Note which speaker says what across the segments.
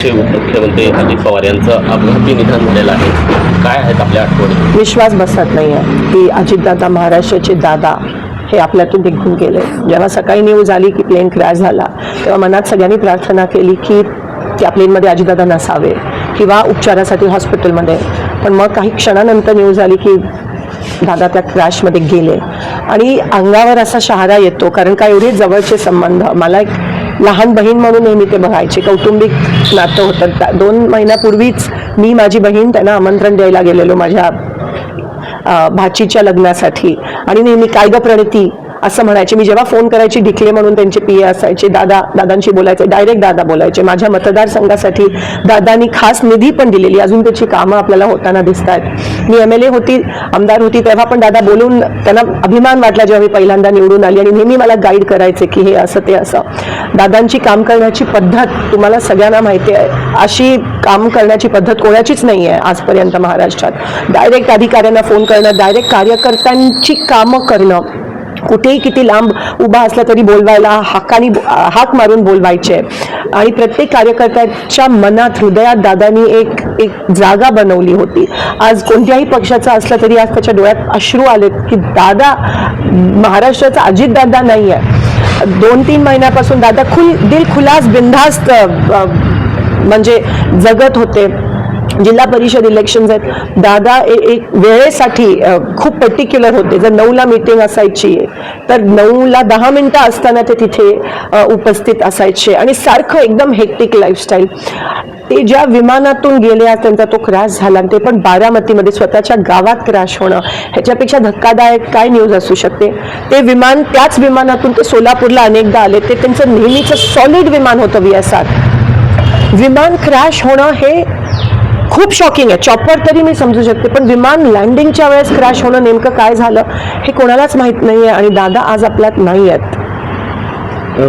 Speaker 1: मुख्यमंत्री अजित पवार यांचं अपघाती निधन झालेलं आहे. काय आहेत आपल्या आठवणी?
Speaker 2: विश्वास बसत नाही आहे की अजितदादा महाराष्ट्राचे दादा हे आपल्यातून निघून गेले. जेव्हा सकाळी न्यूज आली की प्लेन क्रॅश झाला तेव्हा मनात सगळ्यांनी प्रार्थना केली की त्या प्लेनमध्ये अजितदादा नसावे किंवा उपचारासाठी हॉस्पिटलमध्ये. पण मग काही क्षणानंतर न्यूज आली की दादा त्या क्रॅशमध्ये गेले आणि अंगावर असा शहारा येतो, कारण का एवढे जवळचे संबंध. मला एक लहान बहीण म्हणून नेहमी ते बघायचे, कौटुंबिक नातं होतं. 2 महिन्यापूर्वीच मी माझी बहीण त्यांना आमंत्रण द्यायला गेलेलो माझ्या भाचीच्या लग्नासाठी आणि नेहमी काय ग प्रणिती असं म्हणायचे. मी जेव्हा फोन करायची ढिकले म्हणून त्यांचे पीए असायचे, दादांशी बोलायचे, डायरेक्ट दादा बोलायचे. माझ्या मतदारसंघासाठी दादांनी खास निधी पण दिलेली, अजून त्याची कामं आपल्याला होताना दिसत आहेत. मी MLA होती, आमदार होती, तेव्हा पण दादा बोलून त्यांना अभिमान वाटला जेव्हा मी पहिल्यांदा निवडून आली आणि नेहमी मला गाईड करायचे की हे असं ते असं. दादांची काम करण्याची पद्धत तुम्हाला सगळ्यांना माहिती आहे, अशी काम करण्याची पद्धत कोणाचीच नाही आहे आजपर्यंत महाराष्ट्रात. डायरेक्ट अधिकाऱ्यांना फोन करणं, डायरेक्ट कार्यकर्त्यांची कामं करणं, कुठेही किती लांब उभा असला तरी बोलवायला हाक मारून बोलवायचे. आणि प्रत्येक कार्यकर्त्याच्या मनात हृदयात दादांनी एक जागा बनवली होती. आज कोणत्याही पक्षाचा असला तरी आज त्याच्या डोळ्यात अश्रू आलेत की दादा महाराष्ट्राचा अजित दादा नाही आहे. 2-3 महिन्यापासून दादा दिल खुलास बिनधास्त म्हणजे जगत होते. जिल्हा परिषद इलेक्शन आहेत, दादा एक वेळेसाठी खूप पर्टिक्युलर होते. जर 9ला मीटिंग असायची तर 9ला 10 मिनिटं असताना ते तिथे उपस्थित असायचे आणि सारखं एकदम हेक्टिक लाईफस्टाईल. ते ज्या विमानातून गेले, त्यांचा तो क्रॅश झाला, ते पण बारामतीमध्ये स्वतःच्या गावात क्रॅश होणं, ह्याच्यापेक्षा धक्कादायक काय न्यूज असू शकते. ते विमान, त्याच विमानातून ते सोलापूरला अनेकदा आले. ते त्यांचं नेहमीचं सॉलिड विमान होतं VSR. विमान क्रॅश होणं हे खूप शॉकिंग आहे. चॉपर तरी मी समजू शकते, पण विमान लँडिंगच्या वेळेस क्रॅश होणं नेमकं काय झालं हे कोणालाच माहीत नाही आहे आणि दादा आज आपल्यात नाही आहेत.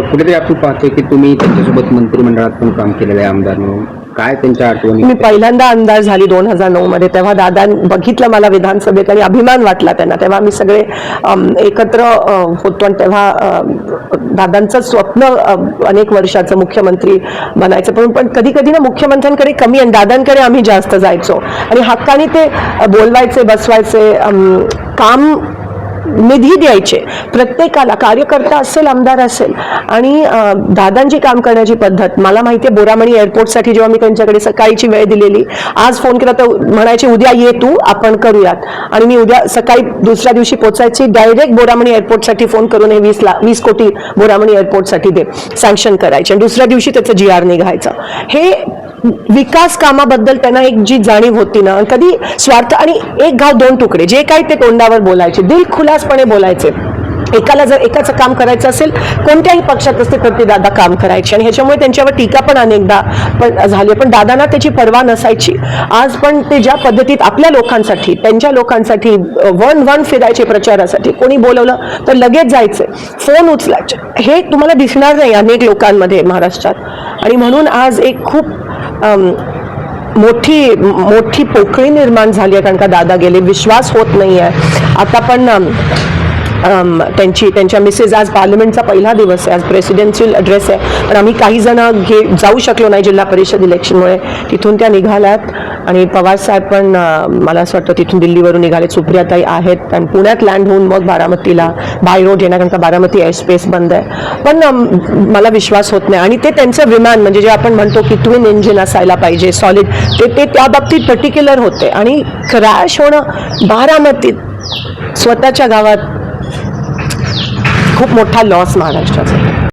Speaker 3: कुठेतरी आपण पाहतोय की तुम्ही त्यांच्यासोबत मंत्रिमंडळात पण काम केलेलं आहे आमदार म्हणून. काय त्यांच्या आठवणी?
Speaker 2: मी पहिल्यांदा आमदार झाली 2009 मध्ये, तेव्हा दादा बघितलं मला विधानसभेत आणि अभिमान वाटला त्यांना. तेव्हा आम्ही सगळे एकत्र होतो आणि तेव्हा दादांचं स्वप्न अनेक वर्षाचं मुख्यमंत्री बनायचं. पण कधी कधी ना मुख्यमंत्र्यांकडे कमी आणि दादांकडे आम्ही जास्त जायचो आणि हक्काने ते बोलवायचे, बसवायचे, काम निधी द्यायचे प्रत्येकाला, कार्यकर्ता असेल, आमदार असेल. आणि दादांची काम करण्याची पद्धत मला माहिती आहे. बोरामणी एअरपोर्टसाठी जेव्हा मी त्यांच्याकडे सकाळीची वेळ दिलेली, आज फोन केला तर म्हणायचे उद्या ये तू, आपण करूयात. आणि मी उद्या सकाळी दुसऱ्या दिवशी पोचायची, डायरेक्ट बोरामणी एअरपोर्टसाठी फोन करून हे 20 कोटी बोरामणी एअरपोर्टसाठी दे, सँक्शन करायचे आणि दुसऱ्या दिवशी त्याचं GR निघायचं. हे विकास कामाबद्दल त्यांना एक जी जाणीव होती ना, कधी स्वार्थ आणि एक घाव 2 तुकडे, जे काही ते तोंडावर बोलायचे, दिल खुलासपणे बोलायचे. एकाला जर एकाचं काम करायचं असेल, कोणत्याही पक्षात असते तर ते दादा काम करायचे आणि ह्याच्यामुळे त्यांच्यावर टीका पण अनेकदा झाली. पण दादांना त्याची पर्वा नसायची. आज पण ते ज्या पद्धतीत आपल्या लोकांसाठी, त्यांच्या लोकांसाठी वन फिरायचे प्रचारासाठी, कोणी बोलवलं तर लगेच जायचे, फोन उचलायचे. हे तुम्हाला दिसणार नाही अनेक लोकांमध्ये महाराष्ट्रात. आणि म्हणून आज एक खूप मोठी पोकळी निर्माण झाली आहे, कारण का दादा गेले. विश्वास होत नाही आहे. आता पण त्यांच्या मिसेस, आज पार्लमेंटचा पहिला दिवस आहे, आज प्रेसिडेन्शियल ॲड्रेस आहे, पण आम्ही काही जण जाऊ शकलो नाही जिल्हा परिषद इलेक्शनमुळे. तिथून त्या निघाल्यात आणि पवार साहेब पण मला असं वाटतं तिथून दिल्लीवरून निघाले. सुप्रियाताई आहेत आणि पुण्यात लँड होऊन मग बारामतीला बाय रोड येणार, कारण का बारामती एअरस्पेस बंद आहे. पण मला विश्वास होत नाही. आणि ते त्यांचं विमान म्हणजे जे आपण म्हणतो की ट्विन इंजिन असायला पाहिजे, सॉलिड, ते त्या बाबतीत पर्टिक्युलर होते. आणि क्रॅश होणं बारामतीत स्वतःच्या गावात खूप मोठा लॉस महाराष्ट्राचा.